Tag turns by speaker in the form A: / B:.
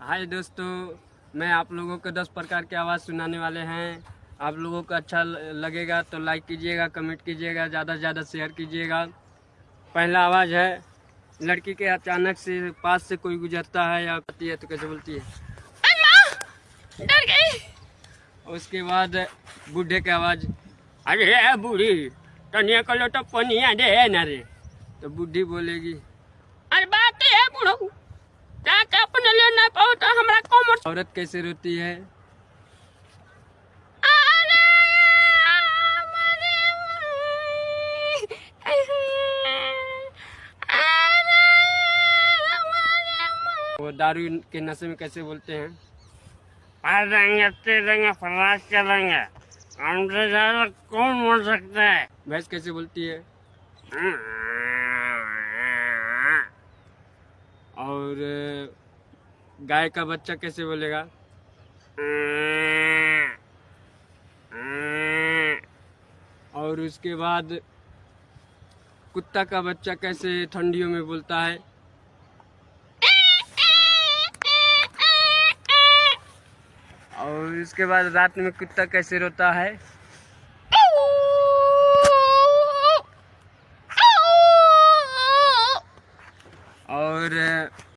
A: हाय दोस्तों, मैं आप लोगों को 10 प्रकार की आवाज़ सुनाने वाले हैं। आप लोगों को अच्छा लगेगा तो लाइक कीजिएगा, कमेंट कीजिएगा, ज़्यादा से ज़्यादा शेयर कीजिएगा। पहला आवाज़ है, लड़की के अचानक से पास से कोई गुजरता है या आती है तो कैसे बोलती है? डर गई। उसके बाद बूढ़े की आवाज़, अरे बूढ़ी तनिया कलो तो पनिया दे ना रे। तो बूढ़ी बोलेगी, अरे बात है बूढ़ो, क्या अपने लेना पाओ तो हमरा कॉमर्स। औरत कैसे रोती है? वो दारू के नशे में कैसे बोलते हैं? फराज चलेंगे, हमसे ज्यादा कौन बोल सकता है? भैंस कैसे बोलती है? और गाय का बच्चा कैसे बोलेगा? और उसके बाद कुत्ता का बच्चा कैसे ठंडियों में बोलता है? और उसके बाद रात में कुत्ता कैसे रोता है? और